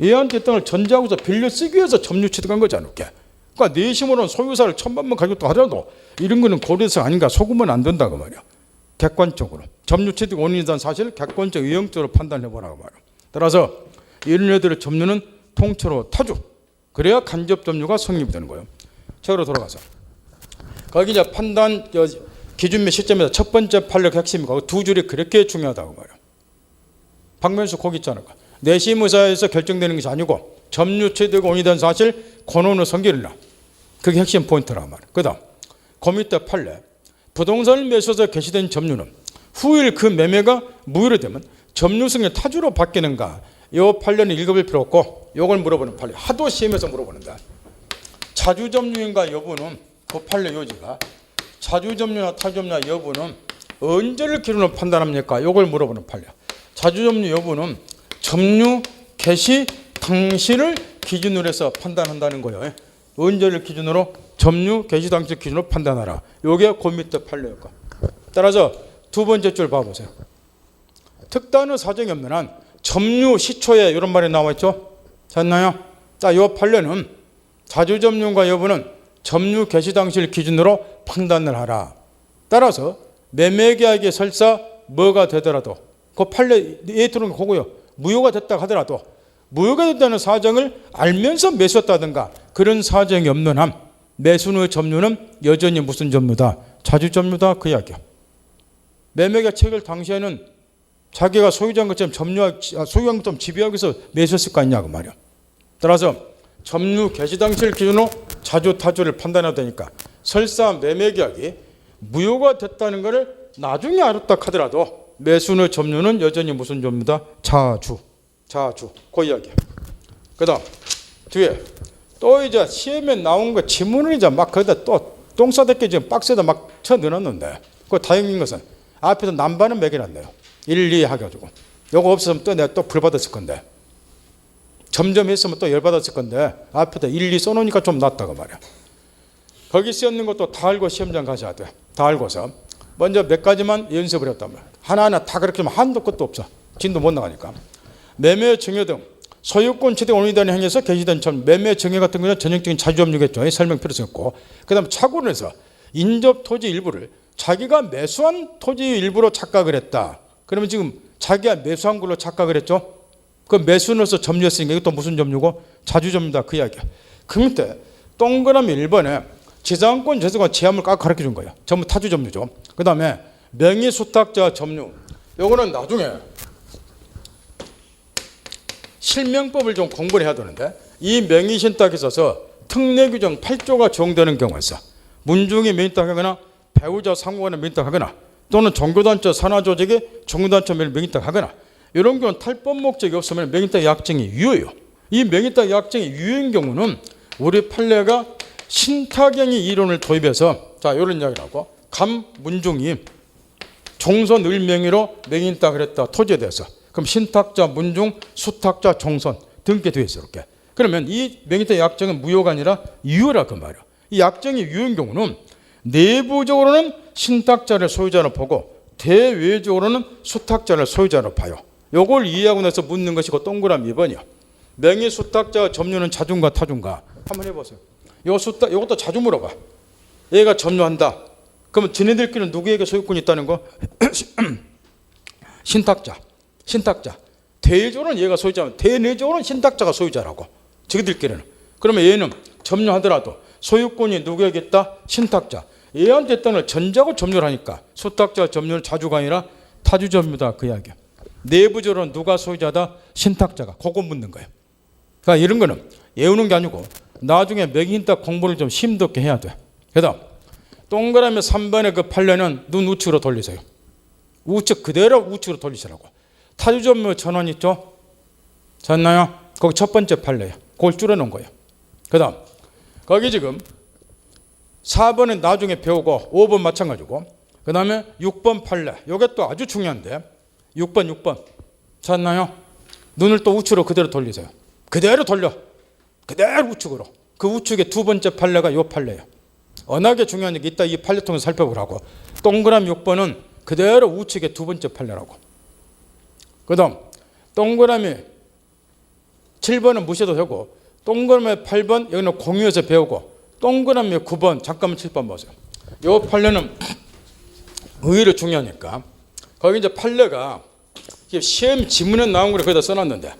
얘한테 있던 걸 전제하고서 빌려 쓰기 위해서 점유 취득한 거잖아. 그러니까 내심으로는 소유사를 1000만만 가지고 하더라도 이런 거는 고려해서 아닌가 속으면 안 된다고 말이야. 객관적으로 점유 취득 원인에 대한 사실을 객관적 유형적으로 판단해보라고 말이야. 따라서 이런 애들의 점유는 통째로 타주. 그래야 간접 점유가 성립이 되는 거예요. 책으로 돌아가서 거기 이제 판단 기준 및 시점에서 첫 번째 판례가 핵심이고 두 줄이 그렇게 중요하다고 말이야. 박명수 거기 있잖아. 내심 의사에서 결정되는 것이 아니고 점유 취득 원인이 된 사실 권한의 성질이라. 그게 핵심 포인트라고 말이야. 그 다음 그 밑에 판례 부동산을 매수해서 개시된 점유는 후일 그 매매가 무효로 되면 점유성이 타주로 바뀌는가. 이 판례는 읽어볼 필요 없고 이걸 물어보는 판례. 하도 시험에서 물어보는데 자주점유인가 여부는 그 판례 요지가 자주점유나 타주점유나 여부는 언제를 기준으로 판단합니까? 이걸 물어보는 판례. 자주점유 여부는 점유 개시 당시를 기준으로 해서 판단한다는 거예요. 언제를 기준으로 점유 개시 당시 기준으로 판단하라. 이게 그 밑에 판례였고. 따라서 두 번째 줄 봐보세요. 특단의 사정이 없는 한 점유 시초에 이런 말이 나와 있죠. 잤나요? 자, 이 판례는 자주점유과 여부는 점유 개시 당시를 기준으로 판단을 하라. 따라서 매매계약이 설사 뭐가 되더라도 그 판례 예토는 그거요. 무효가 됐다 하더라도 무효가 됐다는 사정을 알면서 매수했다든가 그런 사정이 없는 한 매수의 점유는 여전히 무슨 점유다? 자주점유다 그 이야기야. 매매계약 체결 당시에는 자기가 소유자인 것처럼 소유한 것처럼 지배하기 위해서 매수했을 거 아니냐고 말이야. 따라서 점유 개시 당시를 기준으로 자주 타주를 판단해야 되니까 설사 매매계약이 무효가 됐다는 것을 나중에 알았다 하더라도 매수의 점유는 여전히 무슨 점유다? 자주 그 이야기야. 그 다음 뒤에 또 이제 시험에 나온 거 지문을 이제 막 거기다 또 똥 싸대기 지금 박스에다 막 쳐 넣어놨는데 그 다행인 것은 앞에서 남반은 매겨놨네요. 1, 2 해가지고 요거 없었으면 또 내가 또 불받았을 건데 점점 했으면 또 열받았을 건데 앞에다 1, 2 써놓으니까 좀 낫다고 말이야. 거기 쓰였는 것도 다 알고 시험장 가셔야 돼. 다 알고서 먼저 몇 가지만 연습을 했단 말이야. 하나하나 다 그렇게 하면 한도 끝도 없어. 진도 못 나가니까. 매매 증여 등 소유권 취득 원인이 되는 행위에서 개시된 매매 증여 같은 경우는 전형적인 자주점유겠죠. 설명 필요성이 있고. 그 다음 착오를 해서 인접 토지 일부를 자기가 매수한 토지 일부로 착각을 했다. 그러면 지금 자기가 매수한 걸로 착각을 했죠. 그 매수 넣어서 점유했으니까 이것도 무슨 점유고 자주점유다 그 이야기야. 그 밑에 동그라미 1번에 지상권 재산권 제한을 꽉 가르쳐 준 거예요. 전부 타주점유죠. 그 다음에 명의수탁자 점유. 요거는 나중에 실명법을 좀 공부를 해야 되는데 이 명의신탁에 있어서 특례규정 8조가 적용되는 경우가 있어. 문중이 명의탁하거나 배우자 상호간에 명의탁하거나 또는 종교단체 산하조직이 종교단체 명의탁하거나 이런 경우는 탈법 목적이 없으면 명의탁 약정이 유효해요. 이 명의탁 약정이 유효인 경우는 우리 판례가 신탁행위 이론을 도입해서 자 이런 이야기를 하고 감 문중이 종선 을명의로 명의탁을 했다 토지에 대해서 그럼 신탁자 문중 수탁자 종선 등게 되어 있어 이렇게. 그러면 이 명의탁 약정은 무효가 아니라 유효라 그 말이야. 이 약정이 유효인 경우는 내부적으로는 신탁자를 소유자로 보고 대외적으로는 수탁자를 소유자로 봐요. 요걸 이해하고 나서 묻는 것이 그 동그라미 2번이야. 명의수탁자 점유는 자주인가 타주인가 한번 해보세요. 요것도 자주 물어봐. 얘가 점유한다. 그러면 지네들끼리는 누구에게 소유권이 있다는 거? 신탁자. 대외적으로는 얘가 소유자면 대내적으로는 신탁자가 소유자라고. 저희들끼리는. 그러면 얘는 점유하더라도 소유권이 누구에게 있다? 신탁자. 얘한테 있다는 걸 전자고 점유를 하니까 수탁자 점유는 자주가 아니라 타주 점유다 그 이야기야. 내부적으로는 누가 소유자다? 신탁자가. 그거 묻는 거예요. 그러니까 이런 거는 외우는 게 아니고 나중에 명의신탁 공부를 좀 심도있게 해야 돼. 그 다음 동그라미 3번의 그 판례는 눈 우측으로 돌리세요. 우측 그대로 우측으로 돌리시라고. 타주점유 전환 있죠? 잤나요? 거기 첫 번째 판례예요. 그걸 줄여놓은 거예요. 그 다음 거기 지금 4번은 나중에 배우고 5번 마찬가지고 그 다음에 6번 판례. 이게 또 아주 중요한데 6번 잤나요? 눈을 또 우측으로 그대로 돌리세요. 그대로 돌려. 그대로 우측으로. 그 우측의 두 번째 판례가 이 판례예요. 워낙에 중요한 게 이따 이 판례 통해서 살펴보라고. 동그라미 6번은 그대로 우측의 두 번째 판례라고. 그 다음 동그라미 7번은 무시해도 되고 동그라미 8번 여기는 공유해서 배우고 동그라미 9번 잠깐만 7번 보세요. 이 판례는 의외로 중요하니까 거기 이제 판례가 시험 지문에 나온 걸 거기다 써놨는데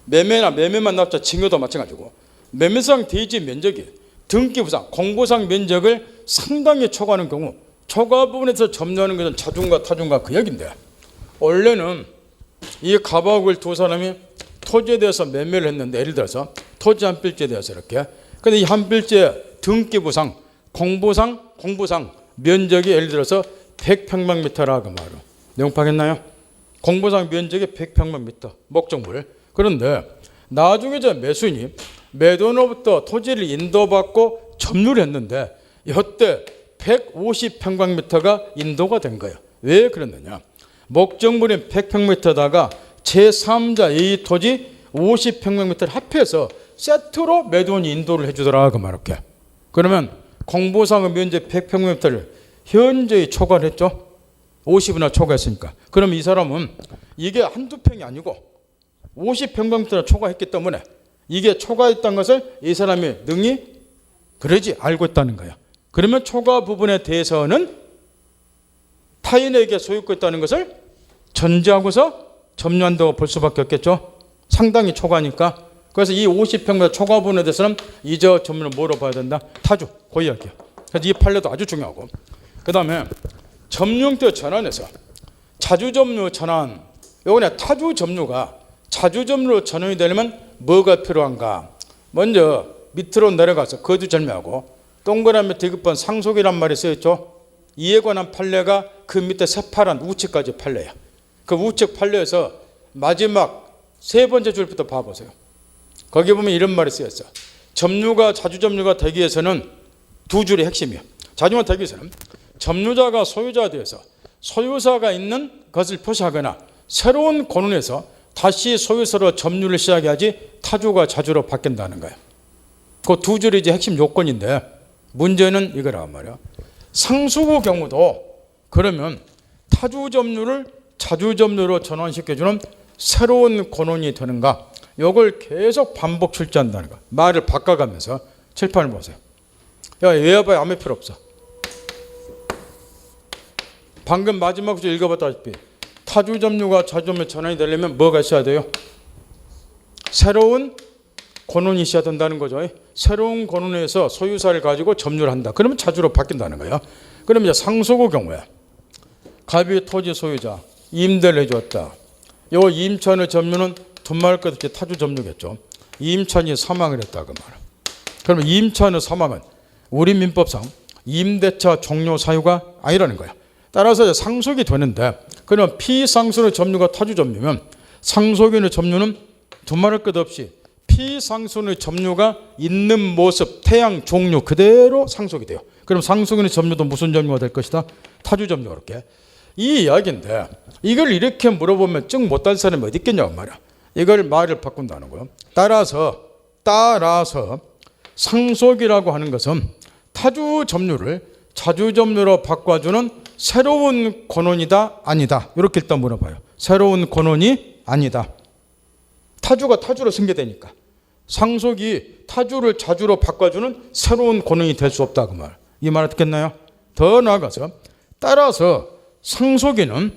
매매만 나왔자 징여도 마찬가지고 매매상 대지 면적이 등기부상 공부상 면적을 상당히 초과하는 경우 초과 부분에서 점유하는 것은 자중과 타중과 그 얘기인데 원래는 이 가박을 두 사람이 토지에 대해서 매매를 했는데 예를 들어서 토지 한 필지에 대해서 이렇게 근데 이 한 필지에 등기부상 공부상 면적이 예를 들어서 100평방미터라 그 말이에요. 내용 파겠나요? 공부상 면적이 100평방미터 목적물. 그런데 나중에 저 매수인이 매도인으로부터 토지를 인도받고 점유를 했는데 이때 150평방미터가 인도가 된 거예요. 왜 그랬느냐? 목적물인 100평미터다가 제3자 A 토지 50평방미터를 합해서 세트로 매도인이 인도를 해주더라 그 말이렇게. 그러면 공부상의 면적 100평미터를 현재의 초과를 했죠. 50이나 초과했으니까. 그럼 이 사람은 이게 한두 평이 아니고 50평방미터를 초과했기 때문에 이게 초과했다는 것을 이 사람이 능히 그러지 알고 있다는 거야. 그러면 초과 부분에 대해서는 타인에게 소유권 있다는 것을 전제하고서 점유한다고 볼 수밖에 없겠죠. 상당히 초과니까. 그래서 이 50평미터 초과 부분에 대해서는 이저 점유를 뭐로 봐야 된다? 타주. 그 이야기야. 그래서 이 판례도 아주 중요하고. 그 다음에 점유형태 전환에서 자주점유 전환. 요번에 타주점유가 자주점유로 전환이 되려면 뭐가 필요한가? 먼저 밑으로 내려가서 거두절미하고 동그라미 대급번 상속이란 말이 쓰였죠. 이에 관한 판례가 그 밑에 새파란 우측까지 판례야. 그 우측 판례에서 마지막 세 번째 줄부터 봐보세요. 거기 보면 이런 말이 쓰였어. 점유가 자주점유가 되기 위해서는 두 줄이 핵심이야. 자주가 되기 위해서는 점유자가 소유자에 대해서 소유사가 있는 것을 표시하거나 새로운 권원에서 다시 소유사로 점유를 시작해야지 타주가 자주로 바뀐다는 거예요. 그 두 줄이 이제 핵심 요건인데 문제는 이거란 말이야. 상수구 경우도 그러면 타주 점유를 자주 점유로 전환시켜주는 새로운 권원이 되는가? 이걸 계속 반복 출제한다는 거. 말을 바꿔가면서 칠판을 보세요. 야, 외워봐야 아무 필요 없어. 방금 마지막 줄 읽어봤다시피 타주 점유가 자주 점유로 전환이 되려면 뭐가 있어야 돼요? 새로운 권원이 있어야 된다는 거죠. 새로운 권원에서 소유사를 가지고 점유를 한다. 그러면 자주로 바뀐다는 거예요. 그러면 이제 상속의 경우에 갑이 토지 소유자 임대를 해줬다. 요 임차인의 점유는 둔말 것 없이 타주 점유겠죠. 임차인이 사망을 했다 그 말은. 그러면 임차인의 사망은 우리 민법상 임대차 종료 사유가 아니라는 거야. 따라서 이제 상속이 되는데 그러면 피상속의 점유가 타주 점유면 상속인의 점유는 두말할 것 없이 피상속인의 점유가 있는 모습 태양 종류 그대로 상속이 돼요. 그럼 상속인의 점유도 무슨 점유가 될 것이다? 타주 점유가 그렇게. 이 이야기인데 이걸 이렇게 물어보면 증 못할 사람이 어디 있겠냐고 말이야. 이걸 말을 바꾼다는 거예요. 따라서 상속이라고 하는 것은 타주 점유를 자주 점유로 바꿔주는 새로운 권원이다 아니다. 이렇게 일단 물어봐요. 새로운 권원이 아니다. 타주가 타주로 승계되니까 상속이 타주를 자주로 바꿔주는 새로운 권원이 될 수 없다 그 말. 이 말 듣겠나요? 더 나아가서 따라서 상속인은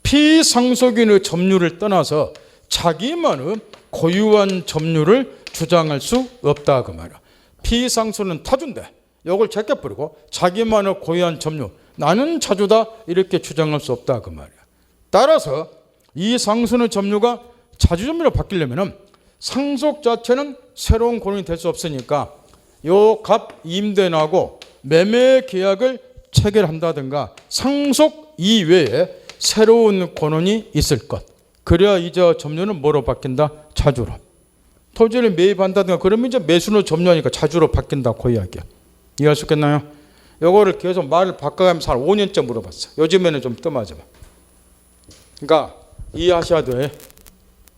피상속인의 점유를 떠나서 자기만의 고유한 점유를 주장할 수 없다 그 말이야. 피상속은 타주인데 이걸 제껴버리고 자기만의 고유한 점유 나는 자주다 이렇게 주장할 수 없다 그 말이야. 따라서 이 상속의 점유가 자주 점유로 바뀌려면 상속 자체는 새로운 권원이 될 수 없으니까 요 갑 임대인하고 매매 계약을 체결한다든가 상속 이외에 새로운 권원이 있을 것. 그래야 이제 점유는 뭐로 바뀐다? 자주로. 토지를 매입한다든가 그러면 이제 매수는 점유하니까 자주로 바뀐다 그 이야기야. 이해할 수 있겠나요? 요거를 계속 말을 바꿔가면서 한 5년째 물어봤어. 요즘에는 좀 뜸하지만. 그러니까 이해하셔야 돼.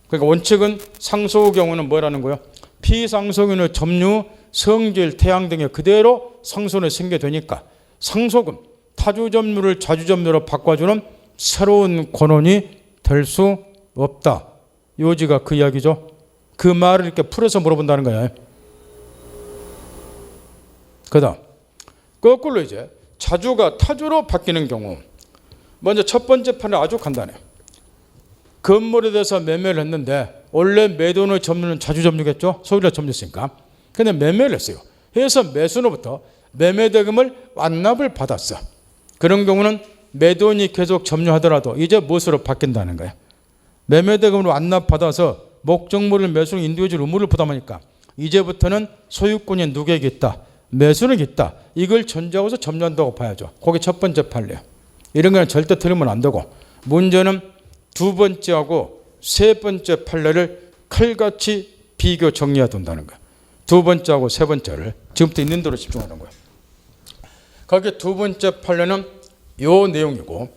그러니까 원칙은 상속의 경우는 뭐라는 거예요? 피상속인의 점유, 성질, 태양 등에 그대로 상속이 생겨되니까 상속은 타주 점유를 자주 점유로 바꿔주는 새로운 권원이 될 수 없다. 요지가 그 이야기죠. 그 말을 이렇게 풀어서 물어본다는 거예요. 그 다음 거꾸로 이제 자주가 타주로 바뀌는 경우 먼저 첫 번째 판이 아주 간단해요. 건물에 대해서 매매를 했는데 원래 매도인의 점유는 자주 점유겠죠. 소유자 점유했으니까. 근데 매매를 했어요. 해서 매수로부터 매매대금을 완납을 받았어. 그런 경우는 매도인이 계속 점유하더라도 이제 무엇으로 바뀐다는 거예요. 매매대금을 완납받아서 목적물을 매수는 인디비주얼 의무를 부담하니까 이제부터는 소유권이 누구에게 있다? 매수는 있다. 이걸 전제하고서 점유한다고 봐야죠. 그게 첫 번째 판례예요. 이런 거는 절대 틀리면 안 되고 문제는 두 번째하고 세 번째 판례를 칼같이 비교 정리해야 된다는 거예요. 두 번째하고 세 번째를 지금부터 있는 대로 집중하는 거예요. 거기 두 번째 판례는 요 내용이고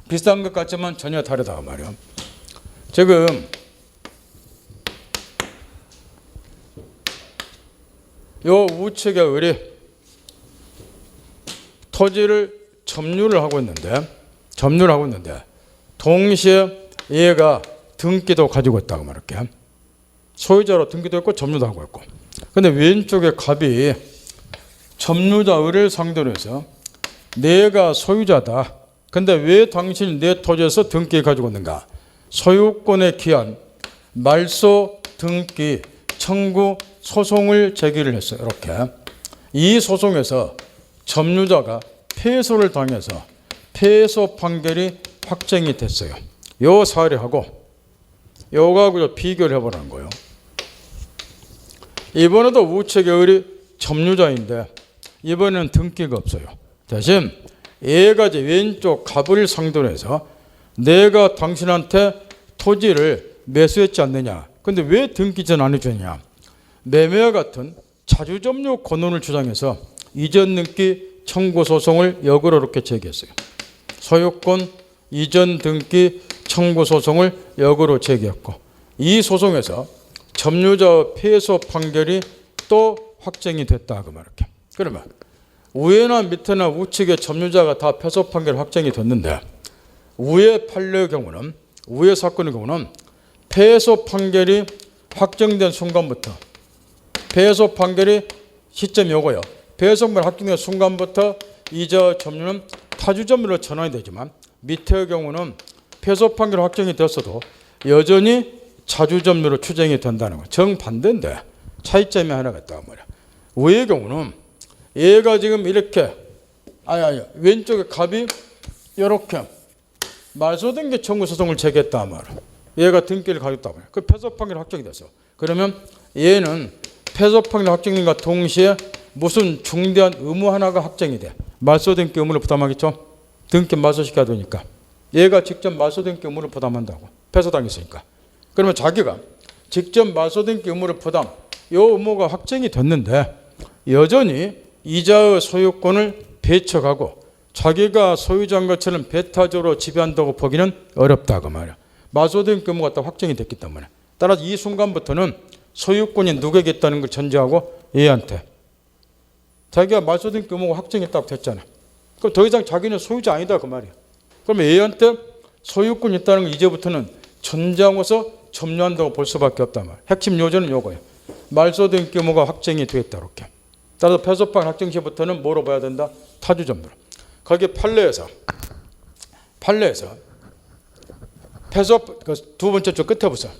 비슷한 것 같지만 전혀 다르다 말이에요. 지금 요 우측의 을이 토지를 점유를 하고 있는데 동시에 얘가 등기도 가지고 있다고 말할게요. 소유자로 등기도 있고 점유도 하고 있고. 근데 왼쪽에 갑이 점유자 을을 상대로 해서 내가 소유자다. 근데 왜 당신이 내 토지에서 등기 가지고 있는가? 소유권에 기한 말소 등기 청구 소송을 제기를 했어요. 이렇게. 이 소송에서 점유자가 패소를 당해서 패소 판결이 확정이 됐어요. 요 사례하고 요거하고 비교를 해보라는 거예요. 이번에도 우측의 을이 점유자인데 이번에는 등기가 없어요. 대신 얘가 이제 왼쪽 갑을 상대로 해서 내가 당신한테 토지를 매수했지 않느냐. 근데 왜 등기전 안 해주냐. 매매와 같은 자주점유 권원을 주장해서 이전 등기 청구 소송을 역으로 이렇게 제기했어요. 소유권 이전 등기 청구 소송을 역으로 제기했고 이 소송에서 점유자 패소 판결이 또 확정이 됐다 그 말이에요. 그러면 위에나 밑에나 우측에 점유자가 다 패소 판결 확정이 됐는데 위의 판례의 경우는 위의 사건의 경우는 패소 판결이 확정된 순간부터 패소 판결이 시점이 오고요. 패소 판결 확정된 순간부터 이자 점유는 타주점유로 전환이 되지만 밑에의 경우는 패소 판결 확정이 됐어도 여전히 자주점유로 추정이 된다는 거. 정반대인데 차이점이 하나가 있다고 말이야. 우의 경우는 얘가 지금 이렇게 왼쪽에 갑이 이렇게 말소등기 청구 소송을 제기했단 말이야. 얘가 등기를 가졌다고 말이야. 그 패소 판결 확정이 됐어. 그러면 얘는 패소 판결 확정인과 동시에 무슨 중대한 의무 하나가 확정이 돼. 말소등기 의무를 부담하겠죠. 등기 말소시켜야 되니까. 얘가 직접 말소등기 의무를 부담한다고. 패소당했으니까. 그러면 자기가 직접 말소등기 의무를 부담, 이 의무가 확정이 됐는데 여전히 이자의 소유권을 배척하고 자기가 소유자인 것처럼 배타적으로 지배한다고 보기는 어렵다고 말이야. 말소등기 의무가 딱 확정이 됐기 때문에. 따라서 이 순간부터는 소유권이 누구에게 있다는 걸 전제하고 얘한테 자기가 말소등기 의무가 확정했다고 됐잖아. 그럼 더 이상 자기는 소유자 아니다 그 말이야. 그러면 얘한테 소유권이 있다는 걸 이제부터는 전제하고서 점유한다고 볼 수밖에 없단 말이야. 핵심 요소는 요거예요. 말소등기 의무가 확정이 되었다 이렇게. 따라서 패소판 확정 시부터는 뭐로 봐야 된다? 타주점유로. 거기 판례에서 패소 두 번째 줄 끝에 보세요.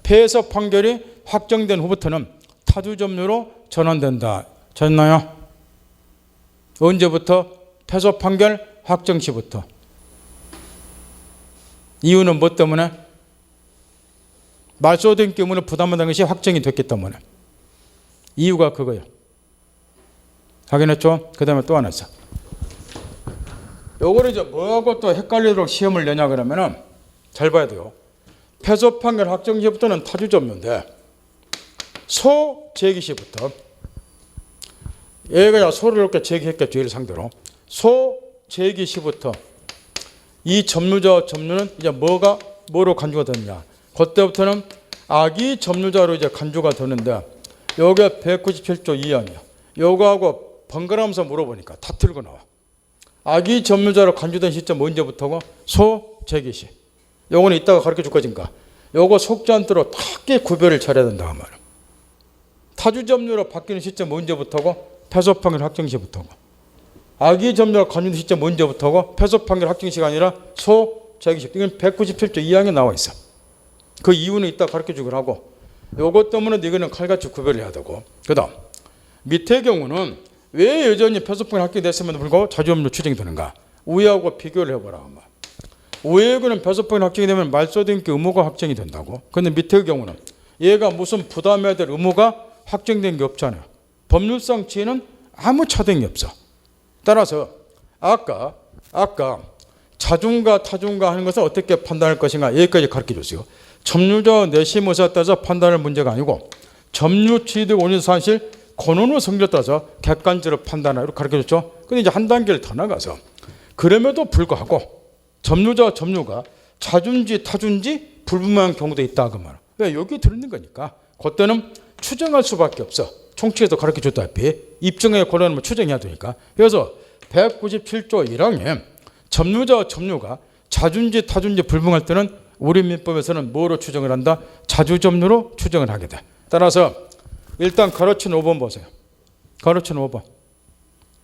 패소 판결이 확정된 후부터는 타주점유로 전환된다. 졌나요? 언제부터? 패소 판결 확정 시부터. 이유는 뭐 때문에? 말소등기 의무를 부담한다는 것이 확정이 됐기 때문에. 이유가 그거예요. 확인했죠? 그 다음에 또 하나 있어. 요거를 이제 뭐하고 또 헷갈리도록 시험을 내냐 그러면은 잘 봐야 돼요. 패소 판결 확정 시부터는 타주점유인데 소 제기 시부터 얘가 소를 이렇게 제기했겠죠. 얘를 상대로. 소 제기 시부터 이 점유자와 점유는 이제 뭐로 간주가 되느냐. 그때부터는 악의 점유자로 이제 간주가 되는데 요게 197조 2항이야. 요거하고 번갈아가면서 물어보니까 다 틀고 나와. 악의 점유자로 간주된 시점 언제부터고? 소 제기 시. 요거는 이따가 가르쳐 줄 거니까 요거 속지 않도록 크게 구별을 잘해야 된다 그 말이야. 타주점유로 바뀌는 시점 언제부터고? 패소 판결 확정 시부터고. 악의 점유로 간주된 시점 언제부터고? 패소 판결 확정 시가 아니라 소 제기 시. 이건 197조 2항에 나와 있어. 그 이유는 이따 가르쳐 주기로 하고 요것 때문에 이거는 칼같이 구별을 해야 되고. 그 다음 밑의 경우는 왜 여전히 패소 판결 확정이 됐음에도 불구하고 자주점유로 추정이 되는가? 우회하고 비교를 해보라. 우회의 경우는 패소 판결 확정이 되면 말소등기 의무가 확정이 된다고. 그런데 밑의 경우는 얘가 무슨 부담해야 될 의무가 확정된 게 없잖아요. 법률상 지위는 아무 차등이 없어. 따라서 아까 자중과 타중과 하는 것은 어떻게 판단할 것인가 여기까지 가르쳐 줬어요. 점유자의 내심 의사에 따라서 판단할 문제가 아니고 점유 취득 원인 사실 권한의 성질에 따라서 객관적으로 판단하라 이렇게 가르쳐 줬죠. 근데 이제 한 단계를 더 나가서 그럼에도 불구하고 점유자와 점유가 자준지 타준지 불분명한 경우도 있다 그 말. 왜 여기 들어있는 거니까 그때는 추정할 수밖에 없어. 총칙에서 가르쳐 줬다시피 입증의 권한을 추정해야 되니까. 그래서 197조 1항에 점유자와 점유가 자준지 타준지 불분할 때는 우리 민법에서는 뭐로 추정을 한다? 자주점유로 추정을 하게 돼. 따라서 일단 가로친 5번 보세요. 가로친 5번.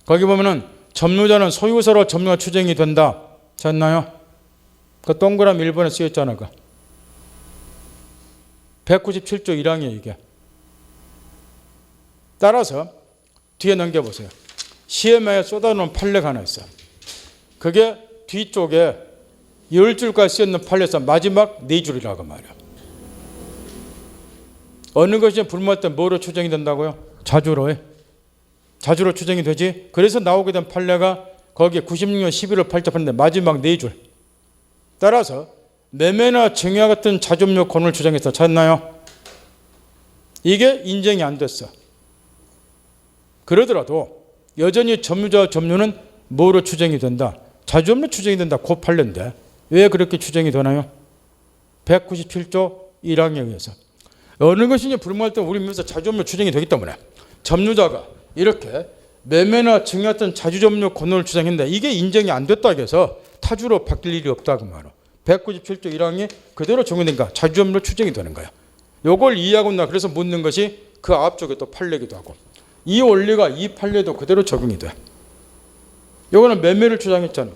거기 보면은 점유자는 소유서로 점유가 추정이 된다. 잤나요? 그 동그라미 1번에 쓰였잖아. 그 197조 1항이에요 이게. 따라서 뒤에 넘겨보세요. 시험에 쏟아놓은 판례가 하나 있어. 그게 뒤쪽에 10줄까지 쓰여있는 판례에서 마지막 4줄이라고 말이야. 어느 것이 불문할 때 뭐로 추정이 된다고요? 자주로 해. 자주로 추정이 되지. 그래서 나오게 된 판례가 거기에 96년 11월 8자 판례인데 마지막 4줄. 따라서 매매나 증여 같은 자주점유 권을 주장해서 찾나요? 이게 인정이 안 됐어. 그러더라도 여전히 점유자와 점유는 뭐로 추정이 된다? 자주점유 추정이 된다. 그 판례인데 왜 그렇게 추정이 되나요? 197조 1항에 의해서. 어느 것이냐 불문할 때 우리 민법에서 자주점유 추정이 되기 때문에 점유자가 이렇게 매매나 증여 같은 자주점유 권한을 주장했는데 이게 인정이 안 됐다고 해서 타주로 바뀔 일이 없다고 말이야. 197조 1항이 그대로 적용되니까 자주점유로 추정이 되는 거야. 이걸 이해하고 나 그래서 묻는 것이 그 앞쪽에 또 판례기도 하고 이 원리가 이 판례도 그대로 적용이 돼. 요거는 매매를 주장했잖아.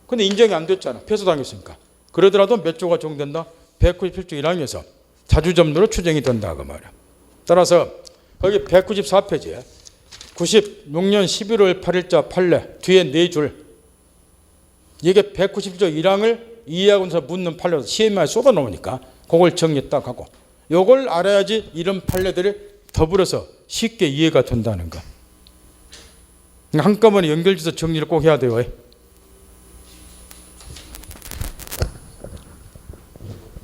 근데 인정이 안 됐잖아. 패소당했으니까. 그러더라도 몇 조가 적용된다? 197조 1항에서 자주점유로 추정이 된다 그 말이야. 따라서 거기 194페이지에 96년 11월 8일자 판례 뒤에 4줄, 이게 190조 1항을 이해하고서 묻는 판례로 시험에 쏟아 놓으니까 그걸 정리 딱 하고, 요걸 알아야지 이런 판례들이 더불어서 쉽게 이해가 된다는 거. 한꺼번에 연결해서 정리를 꼭 해야 돼요.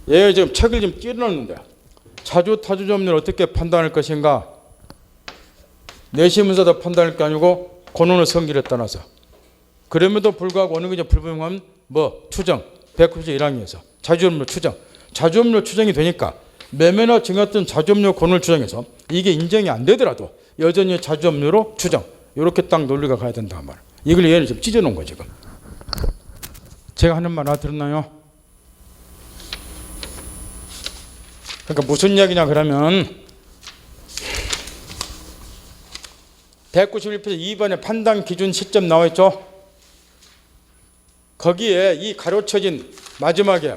얘가 지금 책을 좀 띄워놨는데 자주 타주 점유를 어떻게 판단할 것인가, 내시문서도 판단할 게 아니고 권한의 성질에 따라서. 그럼에도 불구하고 어느 게 불분명하면 추정 190조 1항에서 자주점유 추정, 자주점유 추정이 되니까 매매나 증여했던 자주점유 권한을 추정해서 이게 인정이 안 되더라도 여전히 자주점유로 추정, 이렇게 딱 논리가 가야 된다 말. 이걸 얘는 지금 찢어놓은 거 지금. 제가 하는 말 알아들었나요? 그러니까 무슨 이야기냐 그러면 191페이지 2번에 판단 기준 시점 나와 있죠. 거기에 이 가로쳐진 마지막에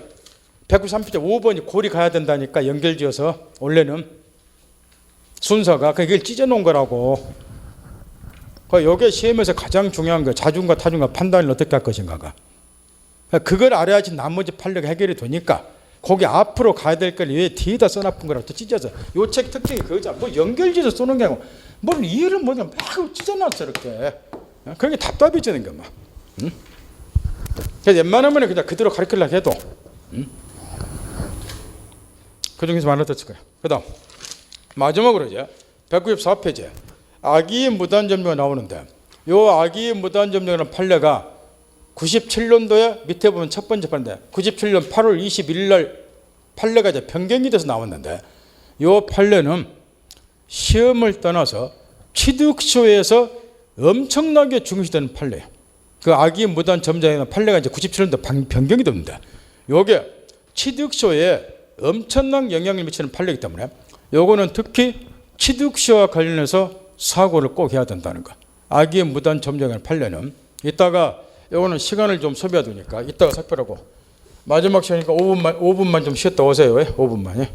193페이지 5번이 골이 가야 된다니까, 연결지어서. 원래는 순서가 그걸 찢어놓은 거라고. 이게 시험에서 가장 중요한 거, 자중과 타중과 판단을 어떻게 할 것인가가. 그걸 알아야지 나머지 판례가 해결이 되니까 거기 앞으로 가야 될 걸 왜 뒤에다 써놨은 거라고 또 찢어서. 요 책 특징이 그거잖아. 연결지어서 쏘는 게 아니고 뭘 이해를 못해 막 찢어놨어 이렇게. 그게 답답해지는 거야 막. 응? 그래서 웬만하면 그냥 그대로 가르치려고 해도 그 중에서 알아듣을 거예요. 그 다음 마지막으로 이제 194페이지에 악의 무단점유가 나오는데, 요 악의 무단점유라는 판례가 97년도에 밑에 보면 첫 번째 판례, 97년 8월 21일 날 판례가 이제 변경이 돼서 나왔는데, 요 판례는 시험을 떠나서 취득소에서 엄청나게 중시되는 판례예요. 그 악의 무단 점유자의 판례가 이제 97년도 변경이 됩니다. 요게 취득소에 엄청난 영향을 미치는 판례이기 때문에 요거는 특히 취득시와 관련해서 사고를 꼭 해야 된다는 거. 악의 무단 점유자의 판례는 이따가 요거는 시간을 좀 소비해야 되니까 이따가 살펴보고, 마지막 시간이니까 5분만 좀 쉬었다 오세요. 5분만.